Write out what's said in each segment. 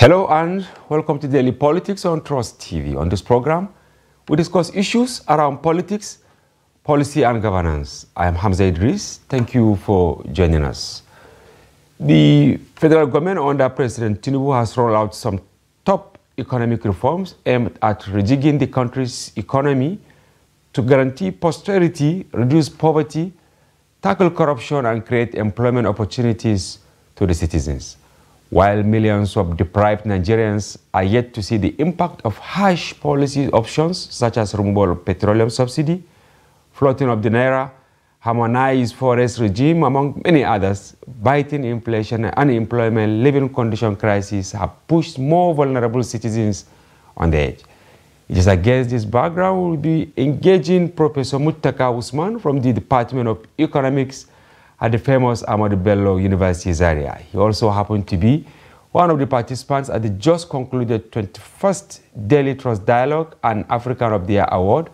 Hello and welcome to Daily Politics on Trust TV. On this program, we discuss issues around politics, policy and governance. I am Hamza Idris. Thank you for joining us. The federal government under President Tinubu has rolled out some top economic reforms aimed at rejigging the country's economy to guarantee prosperity, reduce poverty, tackle corruption and create employment opportunities to the citizens. While millions of deprived Nigerians are yet to see the impact of harsh policy options such as removal of petroleum subsidy, floating of the naira, harmonized forest regime, among many others, biting inflation and unemployment, living condition crises have pushed more vulnerable citizens on the edge. It is against this background we will be engaging Professor Muttaka Usman from the Department of Economics at the famous Ahmadu Bello University, Zaria. He also happened to be one of the participants at the just concluded 21st Daily Trust Dialogue and African of the Year Award,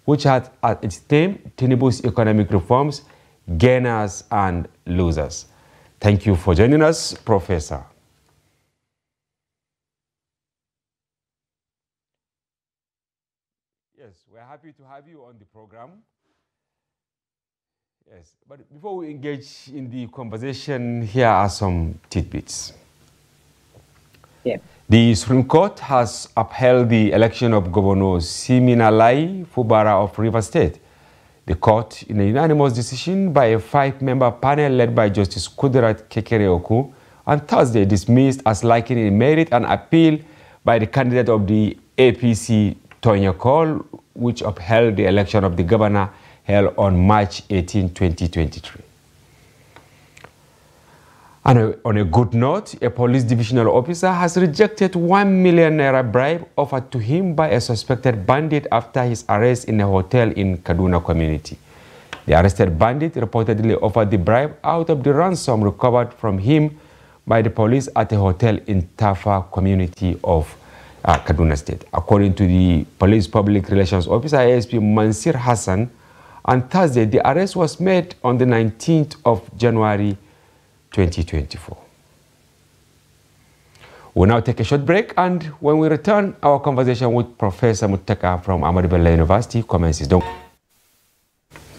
which had at its theme, Tinubu's Economic Reforms, Gainers and Losers. Thank you for joining us, Professor. Yes, we're happy to have you on the program. Yes, but before we engage in the conversation, here are some tidbits. Yeah. The Supreme Court has upheld the election of Governor Siminalayi Fubara of Rivers State. The court, in a unanimous decision by a 5-member panel led by Justice Kudirat Kekereoku, on Thursday dismissed as lacking in merit an appeal by the candidate of the APC, Tonya Cole, which upheld the election of the governor held on March 18, 2023. And on a good note, a police divisional officer has rejected 1 million naira bribe offered to him by a suspected bandit after his arrest in a hotel in Kaduna community. The arrested bandit reportedly offered the bribe out of the ransom recovered from him by the police at a hotel in Tafa community of Kaduna State. According to the police public relations officer, ASP Mansir Hassan, on Thursday, the arrest was made on the 19th of January 2024. We'll now take a short break, and when we return, our conversation with Professor Muttaka from Ahmadu Bello University commences.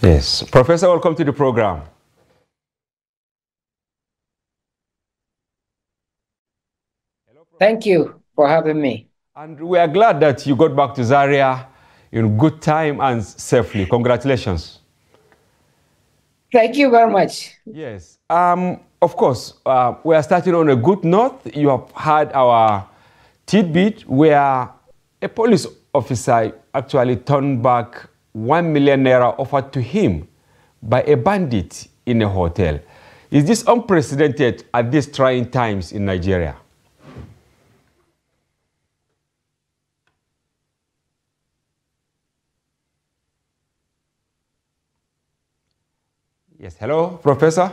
Yes, Professor, welcome to the program. Thank you for having me. And we are glad that you got back to Zaria in good time and safely. Congratulations. Thank you very much. Yes. Of course, we are starting on a good note. You have had our tidbit where a police officer actually turned back 1 million naira offered to him by a bandit in a hotel. Is this unprecedented at these trying times in Nigeria? Yes, hello, Professor?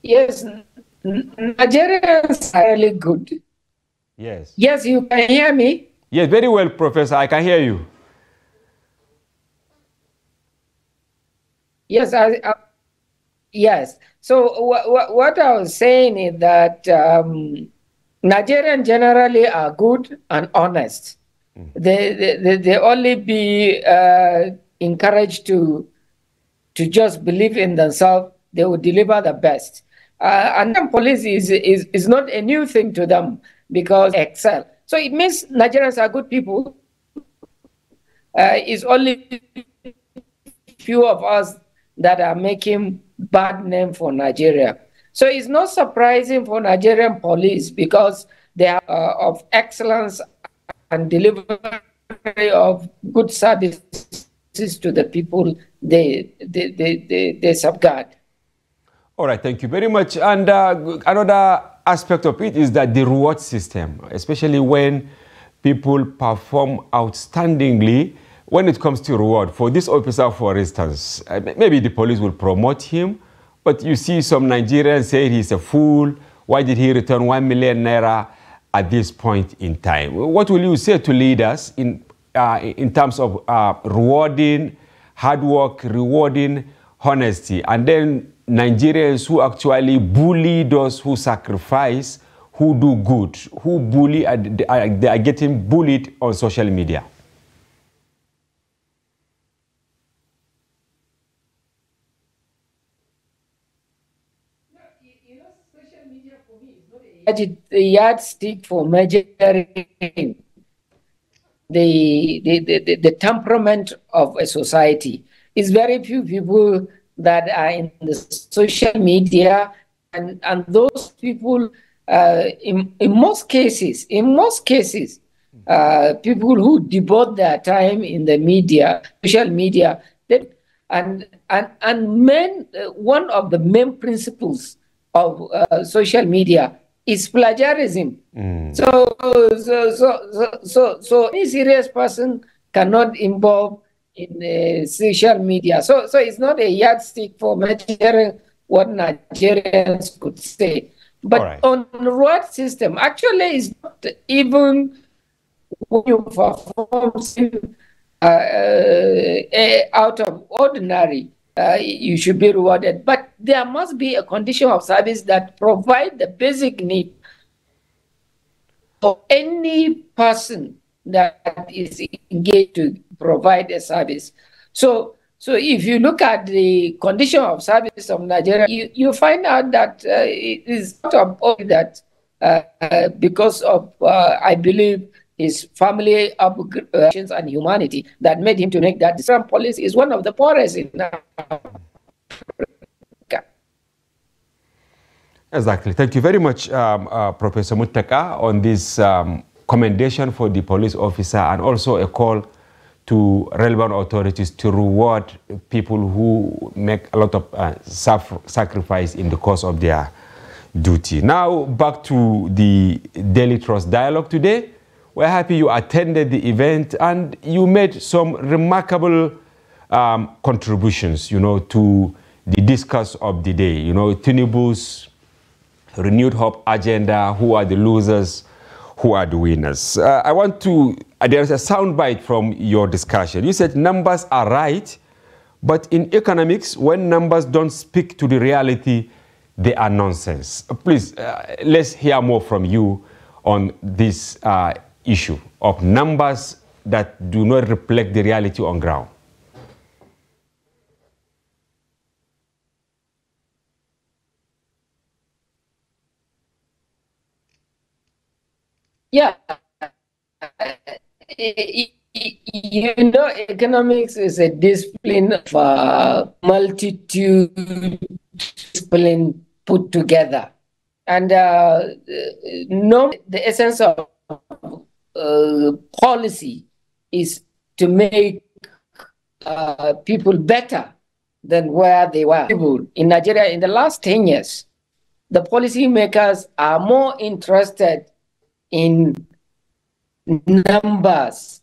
Yes, Nigerians are really good. Yes. Yes, you can hear me? Yes, very well, Professor. I can hear you. Yes, yes. So what I was saying is that Nigerians generally are good and honest. They only be encouraged to just believe in themselves. They will deliver the best. And then police is not a new thing to them because they excel. So it means Nigerians are good people. It's only few of us that are making bad name for Nigeria. So it's not surprising for Nigerian police because they are of excellence and delivery of good services to the people they safeguard. All right, thank you very much. And another aspect of it is that the reward system, especially when people perform outstandingly when it comes to reward. For this officer, for instance, maybe the police will promote him, but you see some Nigerians say he's a fool. Why did he return 1 million naira at this point in time? What will you say to leaders in terms of rewarding hard work, rewarding honesty, and then Nigerians who actually bully those who sacrifice, who do good, who bully, they are getting bullied on social media? Social media for me is not a yardstick for measuring the temperament of a society. It's very few people that are in the social media, and those people, in most cases, people who devote their time in the media, social media, and one of the main principles of social media is plagiarism. So any serious person cannot involve in social media. So it's not a yardstick for measuring what Nigerians could say. But on the reward system, actually, it's not even when you perform out of ordinary, you should be rewarded. But there must be a condition of service that provide the basic need for any person that is engaged to provide a service. So if you look at the condition of service of Nigeria, you find out that it is not of that because of, I believe, his family obligations and humanity that made him to make that decision. Police is one of the poorest in Africa. Exactly. Thank you very much, Professor Muttaka, on this commendation for the police officer, and also a call to relevant authorities to reward people who make a lot of sacrifice in the course of their duty. Now, back to the Daily Trust Dialogue today. We're happy you attended the event and you made some remarkable contributions, to the discourse of the day. Tinubu's renewed hope agenda, who are the losers, who are the winners. I want to, there's a soundbite from your discussion. You said numbers are right, but in economics, when numbers don't speak to the reality, they are nonsense. Please, let's hear more from you on this issue of numbers that do not reflect the reality on ground. Yeah, economics is a discipline of multitude discipline put together, and the essence of policy is to make people better than where they were. In Nigeria, in the last 10 years, the policymakers are more interested in numbers,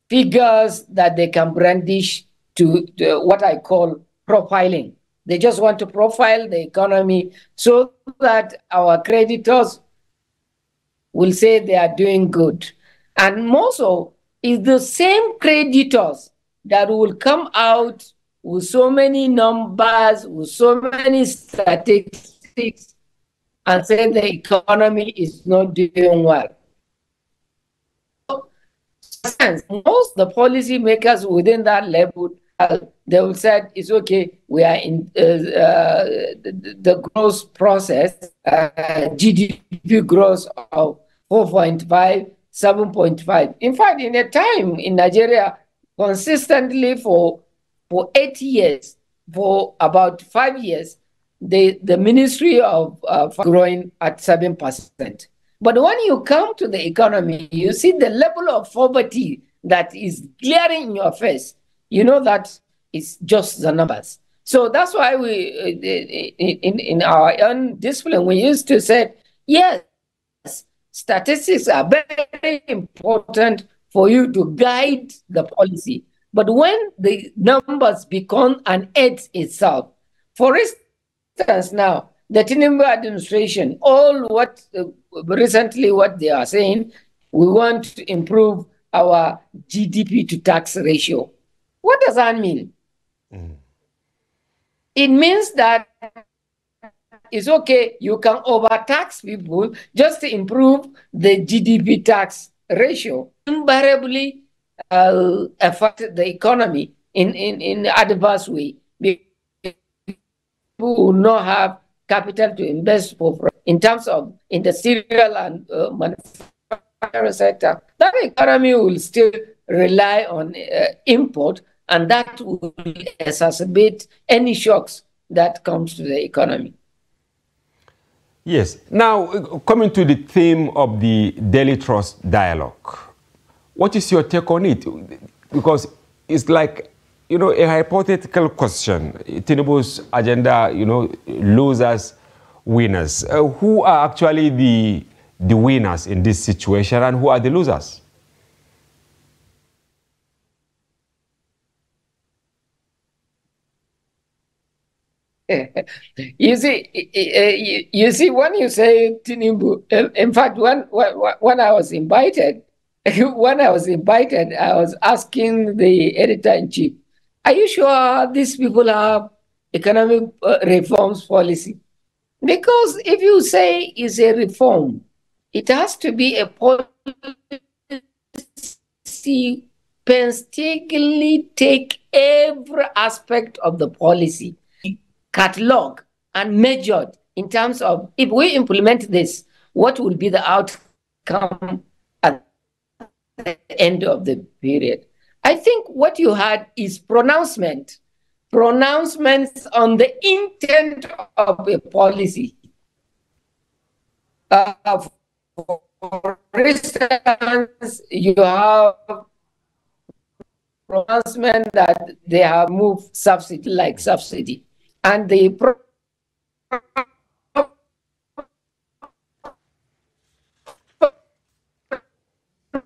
figures that they can brandish to what I call profiling. They just want to profile the economy so that our creditors will say they are doing good. And more so, is the same creditors that will come out with so many numbers, with so many statistics, and say the economy is not doing well. Most the policy makers within that level, they will say it's okay, we are in the growth process, GDP growth of 4.5, 7.5. In fact, in a time in Nigeria, consistently for 8 years, for about 5 years, the Ministry of growing at 7%. But when you come to the economy, you see the level of poverty that is glaring in your face. You know that it's just the numbers. So that's why we, in our own discipline, we used to say, yes, statistics are very important for you to guide the policy. But when the numbers become an aid itself, for instance, now, the Tinubu administration, all what recently what they are saying, we want to improve our GDP to tax ratio. What does that mean? it means that it's okay, you can overtax people just to improve the GDP tax ratio. Invariably affect the economy in adverse way. People will not have capital to invest in terms of industrial and manufacturing sector. That economy will still rely on import, and that will exacerbate any shocks that comes to the economy. Yes. Now, coming to the theme of the Daily Trust dialogue, what is your take on it? Because it's like, you know, a hypothetical question. Tinubu's agenda, you know, losers, winners. Who are actually the winners in this situation, and who are the losers? You see, when you say Tinubu, in fact, when I was invited, I was asking the editor-in-chief, are you sure these people have economic reforms policy? Because if you say it's a reform, it has to be a policy, painstakingly take every aspect of the policy, catalog and measured in terms of, if we implement this, what will be the outcome at the end of the period. I think what you had is pronouncements on the intent of a policy. For instance, you have pronouncement that they have moved subsidy. And the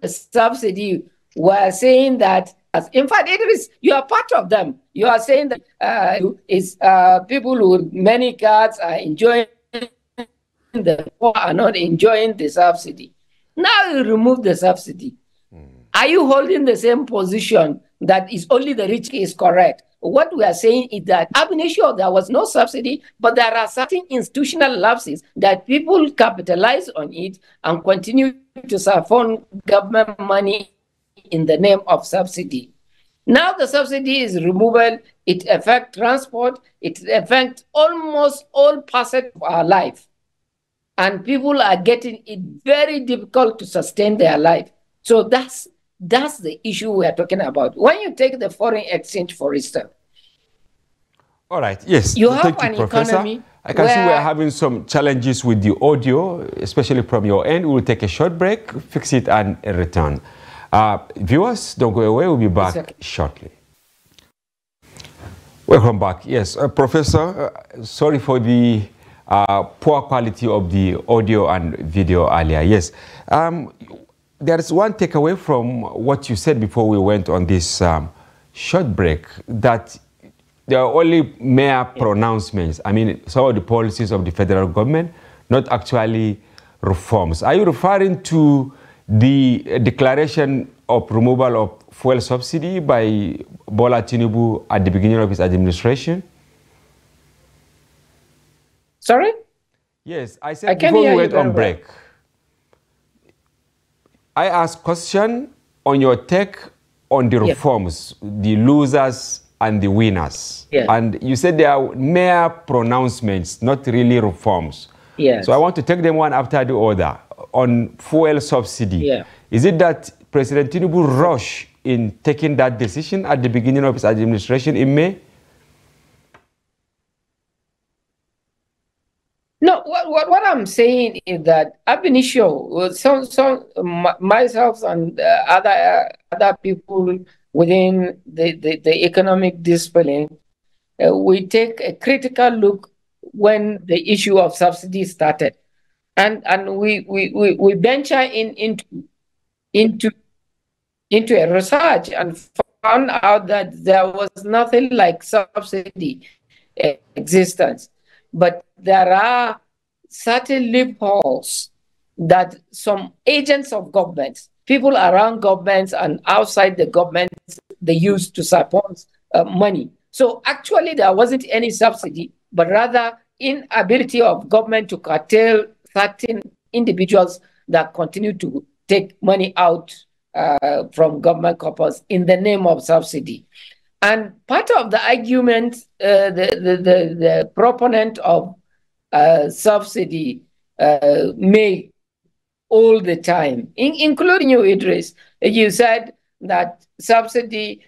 subsidy were saying that, in fact, you are part of them. You are saying that people with many cars are enjoying, the poor are not enjoying the subsidy. Now you remove the subsidy. Are you holding the same position that is only the rich is correct? What we are saying is that ab initio there was no subsidy, but there are certain institutional lapses that people capitalize on it and continue to siphon government money in the name of subsidy. Now the subsidy is removed, it affects transport, it affects almost all facets of our life. And people are getting it very difficult to sustain their life. So that's the issue we are talking about. When you take the foreign exchange, for instance. All right, yes. You have an economy. I can see we are having some challenges with the audio, especially from your end. We will take a short break, fix it, and return. Viewers, don't go away. We'll be back shortly. Welcome back. Yes, Professor, sorry for the poor quality of the audio and video earlier. Yes. There is one takeaway from what you said before we went on this short break, that there are only mere pronouncements. I mean, some of the policies of the federal government, not actually reforms. Are you referring to the declaration of removal of fuel subsidy by Bola Tinubu at the beginning of his administration? Sorry? Yes, I said before we went on break. I asked question on your take on the reforms, the losers and the winners. And you said they are mere pronouncements, not really reforms. So I want to take them one after the other. On fuel subsidy, is it that President Tinubu rushed in taking that decision at the beginning of his administration in May? No, what I'm saying is that ab initio, myself and other people within the economic discipline, we take a critical look when the issue of subsidy started, and we venture into a research and found out that there was nothing like subsidy existence. But there are certain loopholes that some agents of governments, people around governments and outside the government, they use to support money. So actually, there wasn't any subsidy, but rather inability of government to curtail certain individuals that continue to take money out from government coffers in the name of subsidy. And part of the argument, the proponent of subsidy make all the time, including you, Idris. You said that subsidy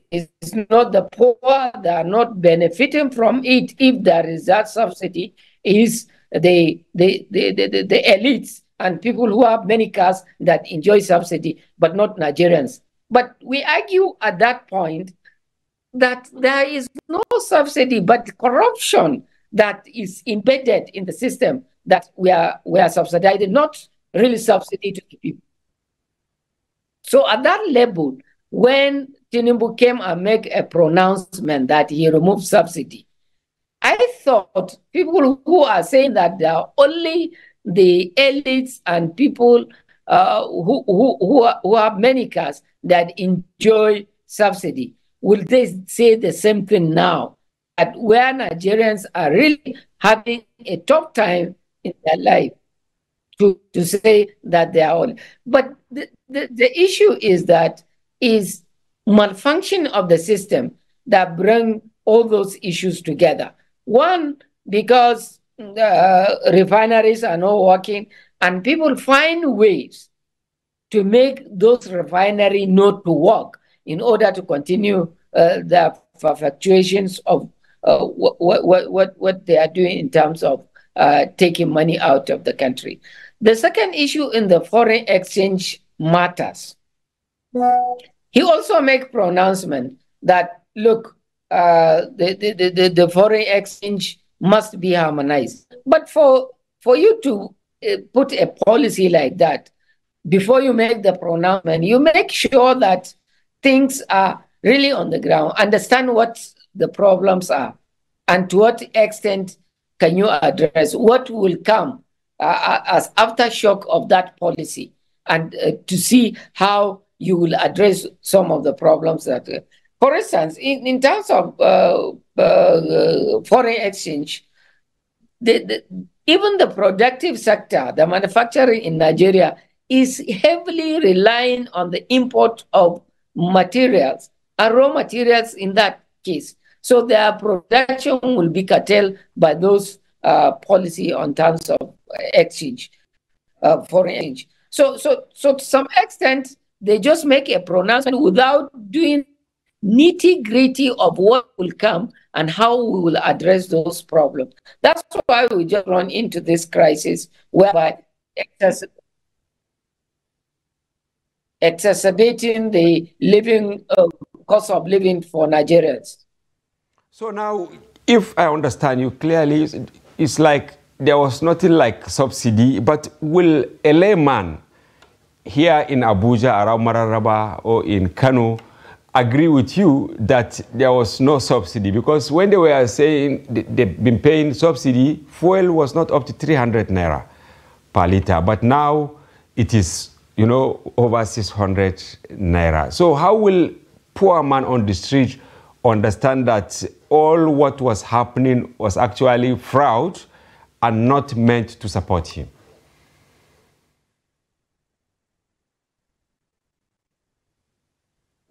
is not the poor, they are not benefiting from it. If there is that subsidy, is the elites and people who have many cars that enjoy subsidy, but not Nigerians. But we argue at that point that there is no subsidy, but corruption that is embedded in the system that we are subsidizing, not really subsidy to the people. So at that level, when Tinubu came and make a pronouncement that he removed subsidy, I thought people who are saying that there are only the elites and people who have many cars that enjoy subsidy, will they say the same thing now? That where Nigerians are really having a tough time in their life, to say that they are all. But the issue is that is malfunction of the system that bring all those issues together. One, because refineries are not working and people find ways to make those refineries not to work in order to continue the fluctuations of what they are doing in terms of taking money out of the country. The second issue in the foreign exchange matters. He also make pronouncement that, look, the foreign exchange must be harmonized. But for you to put a policy like that, before you make the pronouncement, you make sure that things are really on the ground, understand what the problems are, and to what extent can you address what will come as aftershock of that policy, and to see how you will address some of the problems that, for instance, in terms of foreign exchange, even the productive sector, the manufacturing in Nigeria, is heavily relying on the import of materials and raw materials in that case. So their production will be curtailed by those policy on terms of exchange, foreign exchange. So to some extent, they just make a pronouncement without doing nitty-gritty of what will come and how we will address those problems. That's why we just run into this crisis whereby exacerbating the living cost of living for Nigerians. So now, if I understand you clearly, it's like there was nothing like subsidy, but will a layman here in Abuja, around Mararaba, or in Kano agree with you that there was no subsidy? Because when they were saying they've been paying subsidy, fuel was not up to 300 naira per liter, but now it is, you know, over 600 naira. So how will poor man on the street understand that all what was happening was actually fraud and not meant to support him?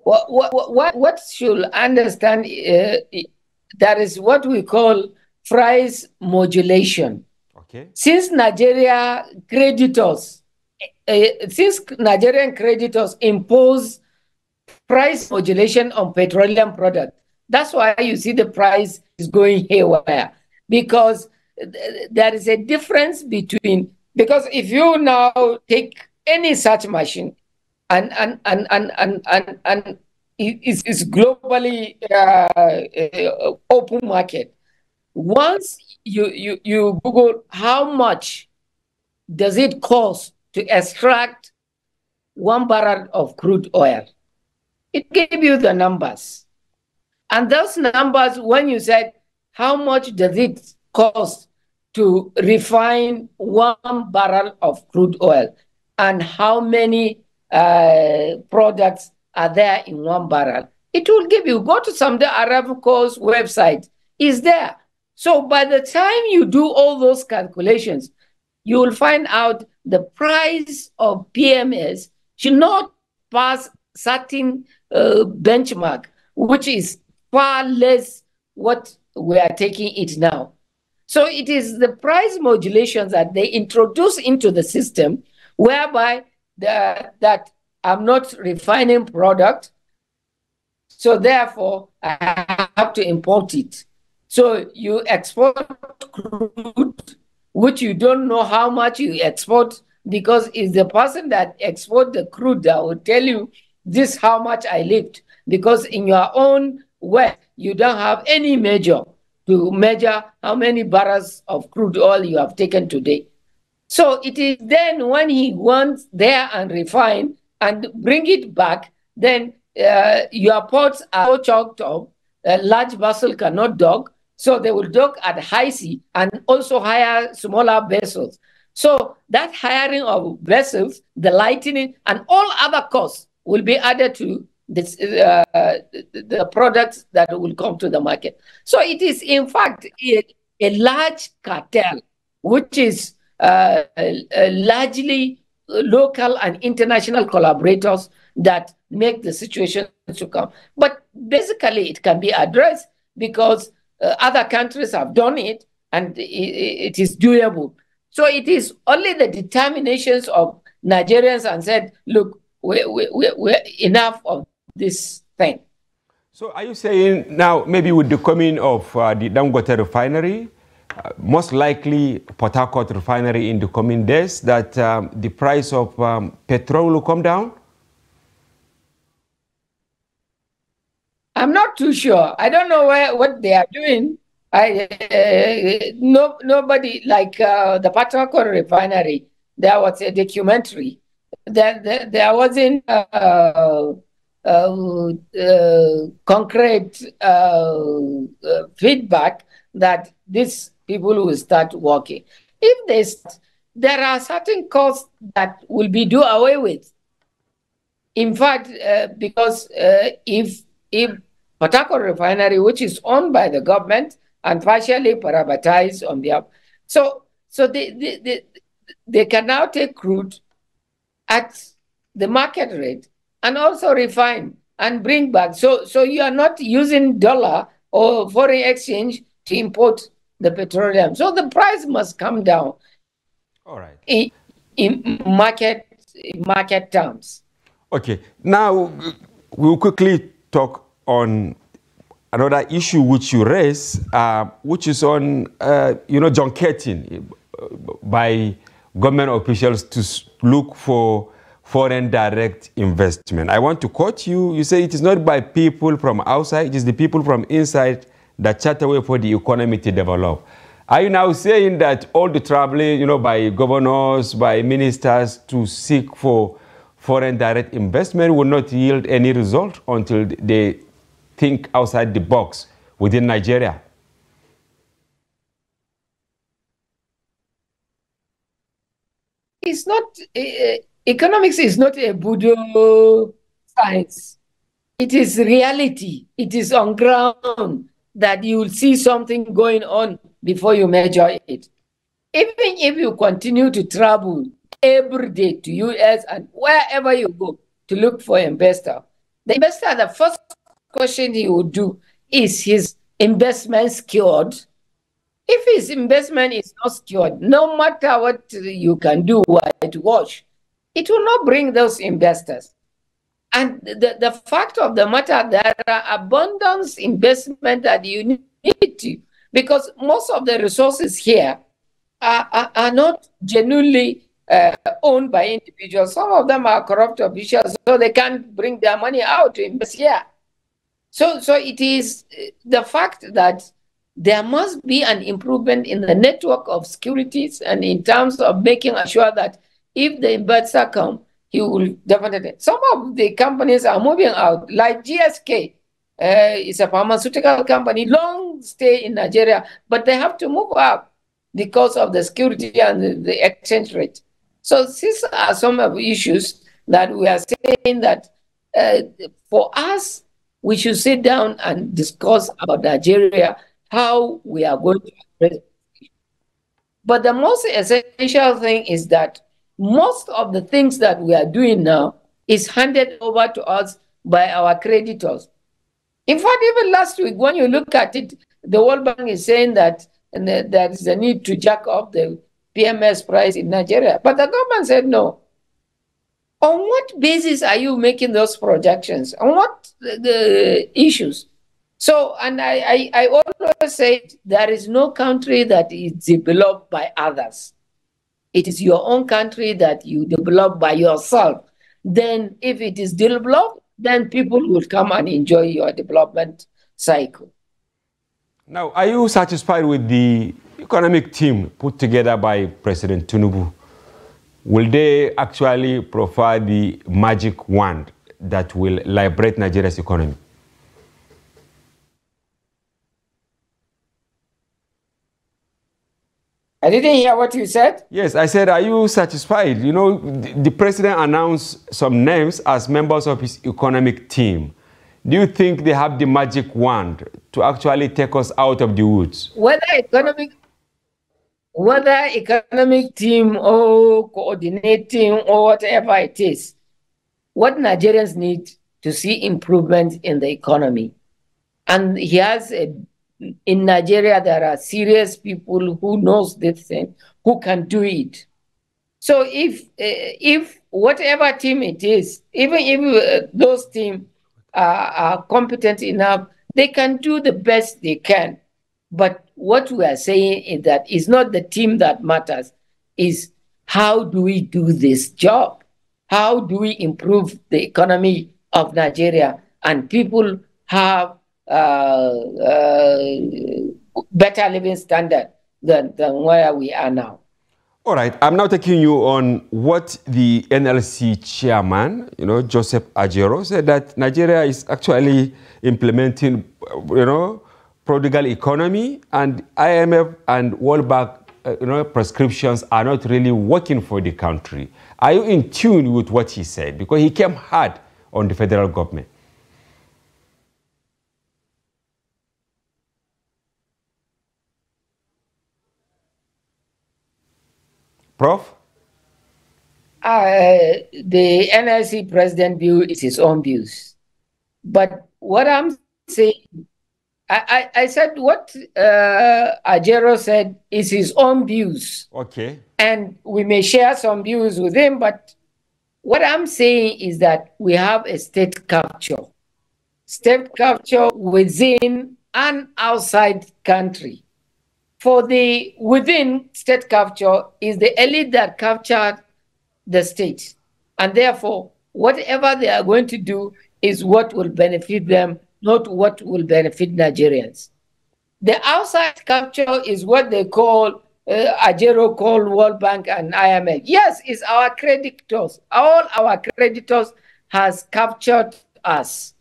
What should understand, that is what we call price modulation. Okay. Since Nigerian creditors impose price modulation on petroleum products, that's why you see the price is going haywire, because there is a difference between, because if you now take any such machine and it's globally open market, once you Google how much does it cost to extract 1 barrel of crude oil, it gave you the numbers. And those numbers, when you said how much does it cost to refine 1 barrel of crude oil, and how many products are there in 1 barrel, It will give you, go to some Aramco's website, is there. So by the time you do all those calculations, you will find out the price of PMS should not pass certain benchmark, which is far less what we are taking it now. So it is the price modulations that they introduce into the system, whereby that I'm not refining product, so therefore I have to import it. So you export crude, which you don't know how much you export, because it's the person that export the crude that will tell you this how much I lift, because in your own way you don't have any measure to measure how many barrels of crude oil you have taken today. So it is then when he wants there and refine and bring it back, then your ports are so choked up, a large vessel cannot dock, so they will dock at high sea and also hire smaller vessels. So that hiring of vessels, the lightening, and all other costs will be added to this, the products that will come to the market. So it is, in fact, a large cartel, which is largely local and international collaborators that make the situation to come. But basically, it can be addressed because other countries have done it, and it is doable. So it is only the determinations of Nigerians and said, look, we're enough of this thing. So are you saying now, maybe with the coming of the Dangote refinery, most likely Port Harcourt refinery in the coming days, that the price of petrol will come down? I'm not too sure. I don't know what they are doing. Nobody, like the Port Harcourt refinery, there was a documentary. There wasn't concrete feedback that these people will start working. If they start, there are certain costs that will be do away with. In fact, because if Port Harcourt refinery, which is owned by the government and partially privatized on behalf, so they can now take crude at the market rate and also refine and bring back. So you are not using dollar or foreign exchange to import the petroleum. So the price must come down. All right. In market terms. Okay. Now we'll quickly talk on another issue which you raise, which is on junketing by government officials to look for foreign direct investment. I want to quote you. You say it is not by people from outside, it is the people from inside that chart a way for the economy to develop. Are you now saying that all the traveling, by governors, by ministers to seek for foreign direct investment will not yield any result until they think outside the box within Nigeria? It's not, economics is not a voodoo science. It is reality. It is on ground that you will see something going on before you measure it. Even if you continue to travel every day to US and wherever you go to look for an investor, the first question he would do is his investment secured? If his investment is not secured, no matter what you can do, whitewash, it will not bring those investors. And the fact of the matter, there are abundance investment that you need to, because most of the resources here are not genuinely owned by individuals. Some of them are corrupt officials, so they can't bring their money out to invest here. So it is the fact that there must be an improvement in the network of securities and in terms of making sure that if the investor comes, he will definitely. Some of the companies are moving out, like GSK. It's a pharmaceutical company, long stay in Nigeria, but they have to move out because of the security and the exchange rate. So these are some of the issues that we are saying that for us we should sit down and discuss about Nigeria, how we are going to address it. But the most essential thing is that most of the things that we are doing now is handed over to us by our creditors. In fact, even last week, when you look at it, the World Bank is saying that there is a need to jack up the PMS price in Nigeria. But the government said no. On what basis are you making those projections? On what the issues? So, and I always say there is no country that is developed by others. It is your own country that you develop by yourself. Then if it is developed, then people will come and enjoy your development cycle. Now, are you satisfied with the economic team put together by President Tinubu? Will they actually provide the magic wand that will liberate Nigeria's economy? I didn't hear what you said. Yes, I said, are you satisfied? You know, the president announced some names as members of his economic team. Do you think they have the magic wand to actually take us out of the woods? Whether economic team or coordinating or whatever it is, what Nigerians need to see improvement in the economy. And he has in Nigeria, there are serious people who knows this thing, who can do it. So if whatever team it is, even if those teams are competent enough, they can do the best they can. But what we are saying is that it's not the team that matters, is how do we do this job? How do we improve the economy of Nigeria? And people have better living standard than where we are now. All right, I'm now taking you on what the NLC chairman, Joseph Ajero, said that Nigeria is actually implementing, prodigal economy, and IMF and World Bank, prescriptions are not really working for the country. Are you in tune with what he said? Because he came hard on the federal government. Prof? The NLC president view is his own views. But what I'm saying, I said what Ajero said is his own views. Okay. And we may share some views with him, but what I'm saying is that we have a state capture. State capture within and outside country. For the within state capture is the elite that captured the state. And therefore, whatever they are going to do is what will benefit them, not what will benefit Nigerians. The outside capture is what they call, Ajero called World Bank and IMF. Yes, it's our creditors. All our creditors has captured us.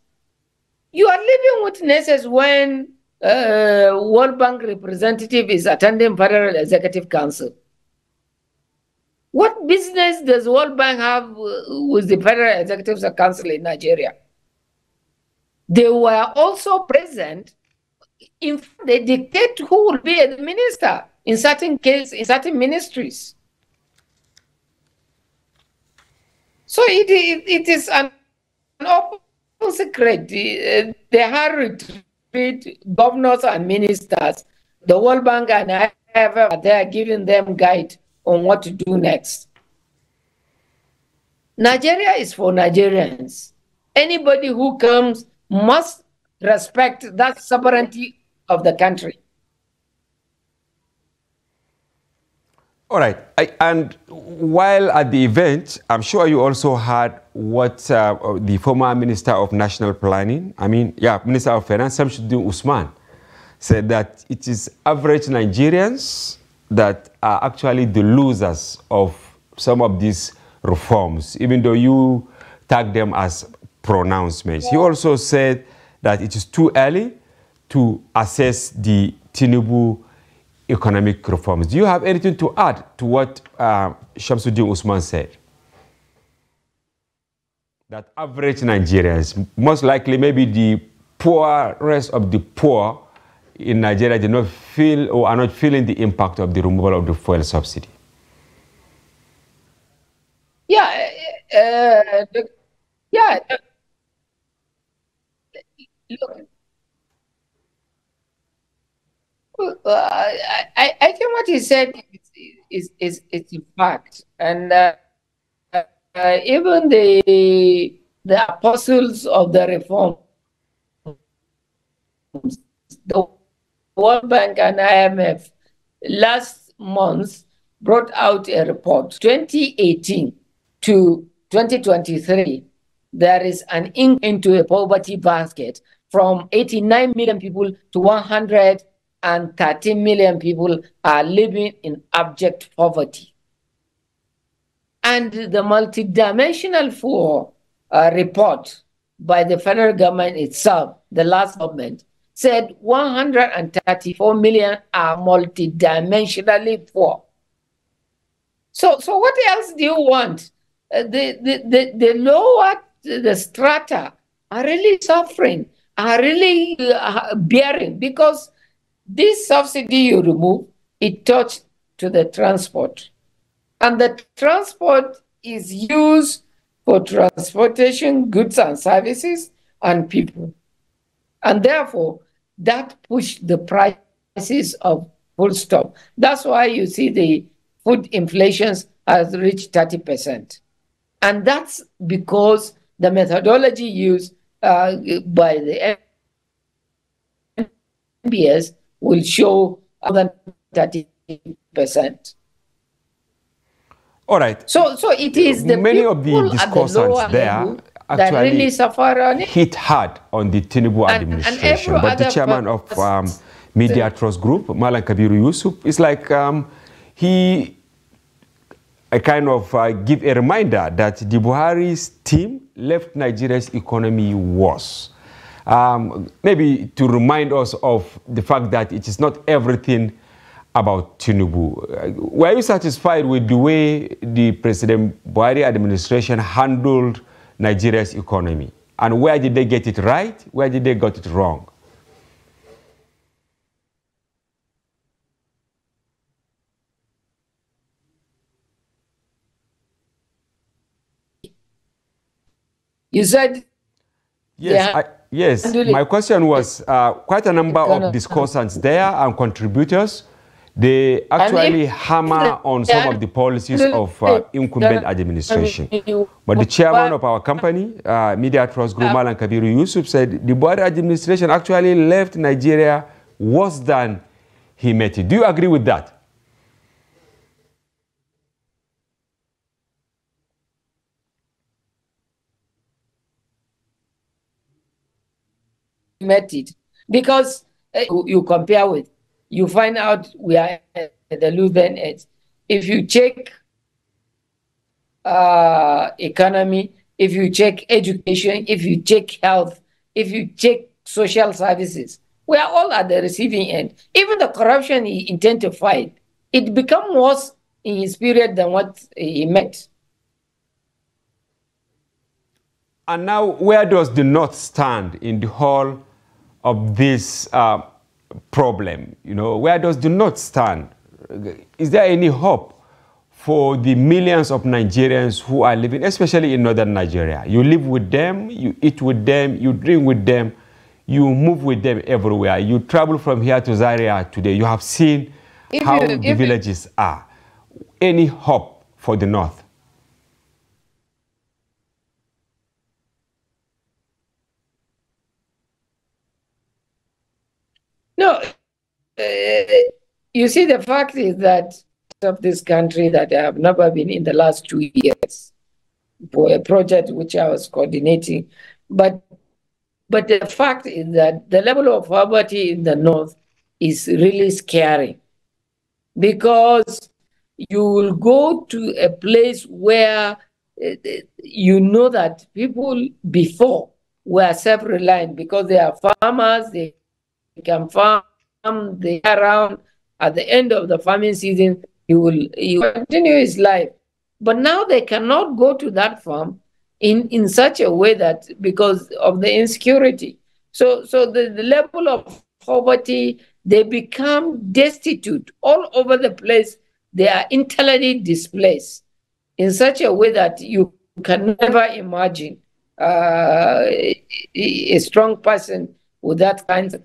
You are living witnesses when World Bank representative is attending Federal Executive Council. What business does World Bank have with the Federal Executive Council in Nigeria? They were also present. In fact, they dictate who will be a minister in certain cases, in certain ministries. So it is an open secret. They have retreat governors and ministers. The World Bank and IMF are there giving them guide on what to do next. Nigeria is for Nigerians. Anybody who comes must respect that sovereignty of the country. All right. And while at the event, I'm sure you also heard what the former Minister of National Planning, Minister of Finance, Samshuddin Usman, said that it is average Nigerians that are actually the losers of some of these reforms, even though you tag them as pronouncements. He also said that it is too early to assess the Tinubu economic reforms. Do you have anything to add to what Shamsuddin Usman said? That average Nigerians, most likely maybe the poorest of the poor in Nigeria did not feel or are not feeling the impact of the removal of the fuel subsidy? Yeah, yeah. Look, I think what he said is a fact, and even the apostles of the reform, the World Bank and IMF, last month brought out a report. 2018 to 2023, there is an increase into a poverty basket from 89 million people to 113 million people are living in abject poverty. And the multidimensional report by the federal government itself, the last government, said 134 million are multidimensionally poor. So what else do you want? The lower the strata are really suffering, are really bearing, because this subsidy you remove, it touched to the transport. And the transport is used for transportation, goods and services, and people. And therefore, that pushed the prices of full stop. That's why you see the food inflation has reached 30%. And that's because the methodology used by the NBS will show more than 30%. All right. So it is the many of the discussants there actually really suffer on it. Hit hard on the Tinubu administration. But the chairman of Media Trust Group, Malam Kabiru Yusuf, is like he kind of give a reminder that the Buhari's team left Nigeria's economy worse. Maybe to remind us of the fact that it is not everything about Tinubu. Were you satisfied with the way the President Buhari administration handled Nigeria's economy? And where did they get it right? Where did they get it wrong? You said... Yes, my question was quite a number of discussants there and contributors. They actually hammer on some of the policies of incumbent administration. But the chairman of our company, Media Trust Group, Malam Kabiru Yusuf, said the Buhari administration actually left Nigeria worse than he met it. Do you agree with that? Met it, because you compare with, you find out we are at the losing edge. If you check economy, if you check education, if you check health, if you check social services, we are all at the receiving end. Even the corruption he intended to fight, it become worse in his period than what he meant. And now, where does the North stand in the whole of this problem? You know, where does the North stand? Is there any hope for the millions of Nigerians who are living, especially in northern Nigeria? You live with them, you eat with them, you drink with them, you move with them everywhere. You travel from here to Zaria today. You have seen how the villages are. Any hope for the North? No, you see, the fact is that of this country that I have never been in the last 2 years for a project which I was coordinating. But the fact is that the level of poverty in the North is really scary, because you will go to a place where you know that people before were self-reliant because they are farmers, they can farm, they are around. At the end of the farming season, he will continue his life. But now they cannot go to that farm in such a way that, because of the insecurity. So the level of poverty, they become destitute all over the place. They are internally displaced in such a way that you can never imagine a strong person with that kind of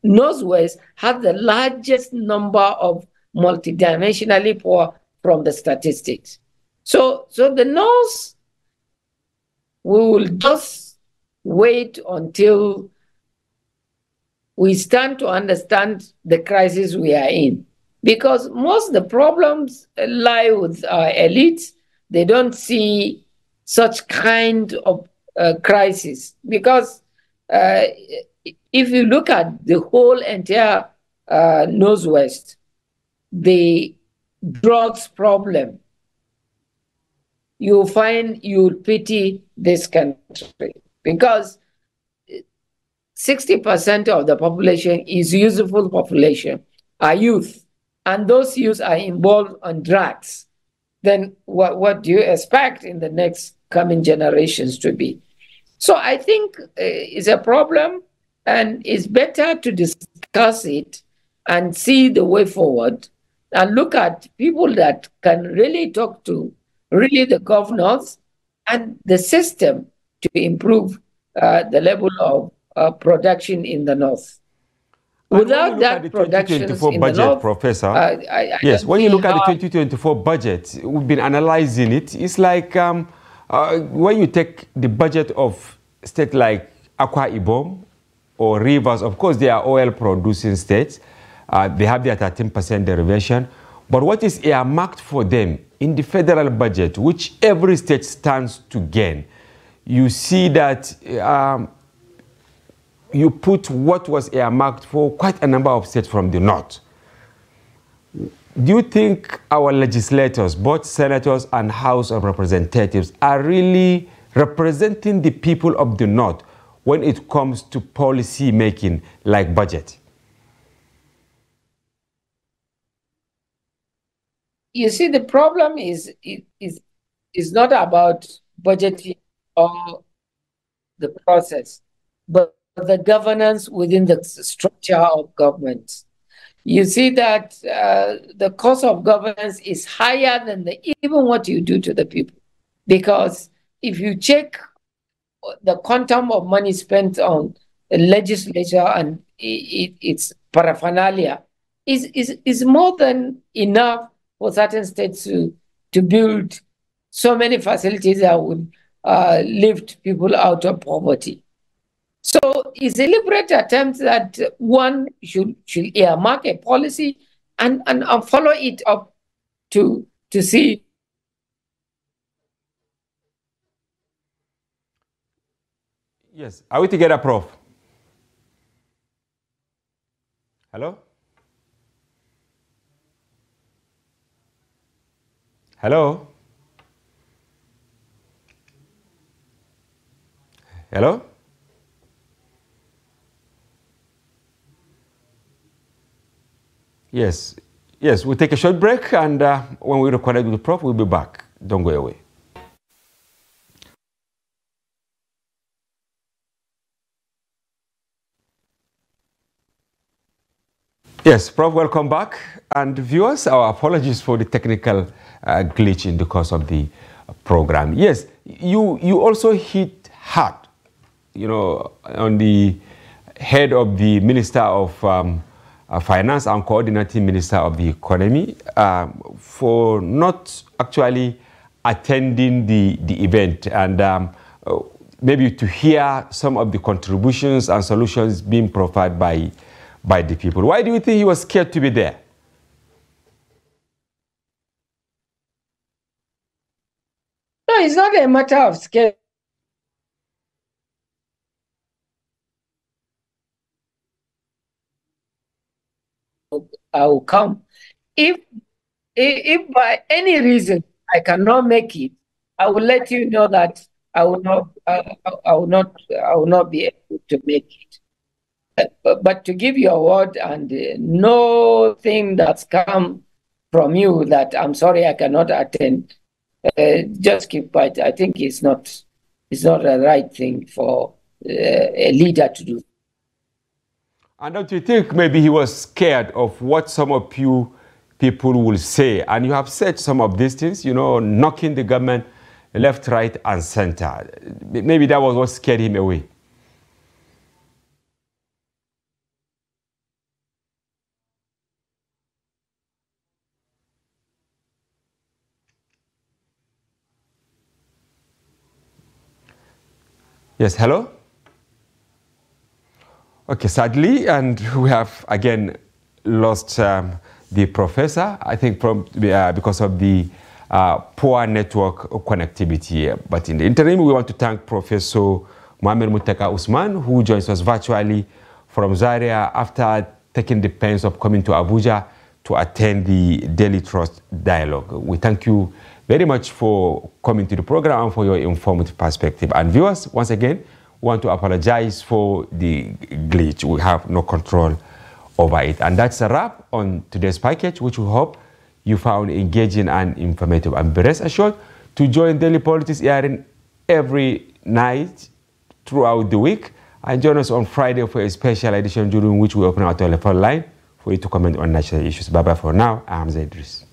Northwest have the largest number of multidimensionally poor from the statistics. So the North, we will just wait until we stand to understand the crisis we are in. Because most of the problems lie with our elites. They don't see such kind of crisis. Because if you look at the whole entire Northwest, the drugs problem, you'll pity this country because 60% of the population is useful population, are youth, and those youth are involved on drugs. Then what do you expect in the next coming generations to be? So I think it's a problem, and it's better to discuss it and see the way forward and look at people that can really talk to really the governors and the system to improve the level of production in the North. Without that production in budget, the North, Professor, yes, when you look at the 2024 budget, we've been analyzing it. It's like when you take the budget of states like Akwa Ibom or Rivers, of course, they are oil-producing states. They have their 13% derivation. But what is earmarked for them in the federal budget, which every state stands to gain, you see that you put what was earmarked for quite a number of states from the North. Do you think our legislators, both senators and House of Representatives, are really representing the people of the North when it comes to policy making like budget? You see, the problem is not about budgeting or the process, but the governance within the structure of government. You see that the cost of governance is higher than even what you do to the people. Because if you check the quantum of money spent on the legislature and its paraphernalia, is more than enough for certain states to build so many facilities that would lift people out of poverty. So it's a deliberate attempt that one should earmark a policy and follow it up to see. Yes. Are we together, Prof? Hello? Hello? Hello? Yes. Yes, we'll take a short break, and when we reconnect with the Prof, we'll be back. Don't go away. Yes, Prof, welcome back. And viewers, our apologies for the technical glitch in the course of the program. Yes, you also hit hard, on the head of the Minister of Finance and Coordinating Minister of the Economy for not actually attending the event, and maybe to hear some of the contributions and solutions being provided by the people. Why do you think he was scared to be there? No, it's not a matter of scare. I will come. If by any reason I cannot make it, I will let you know that I will not be able to make it. But to give you a word and nothing that's come from you that I'm sorry I cannot attend, just keep quiet. I think it's not the right thing for a leader to do. And don't you think maybe he was scared of what some of you people will say? And you have said some of these things, you know, knocking the government left, right, and center. Maybe that was what scared him away. Yes, hello? Okay, sadly, and we have again lost the professor, I think because of the poor network connectivity. But in the interim, we want to thank Professor Mohamed Muttaka Usman, who joins us virtually from Zaria after taking the pains of coming to Abuja to attend the Daily Trust Dialogue. We thank you very much for coming to the program and for your informative perspective. And viewers, once again, we want to apologize for the glitch. We have no control over it. And that's a wrap on today's package, which we hope you found engaging and informative. And be rest assured to join Daily Politics airing every night throughout the week. And join us on Friday for a special edition during which we open our telephone line for you to comment on national issues. Bye-bye for now. I'm Hamza Idris.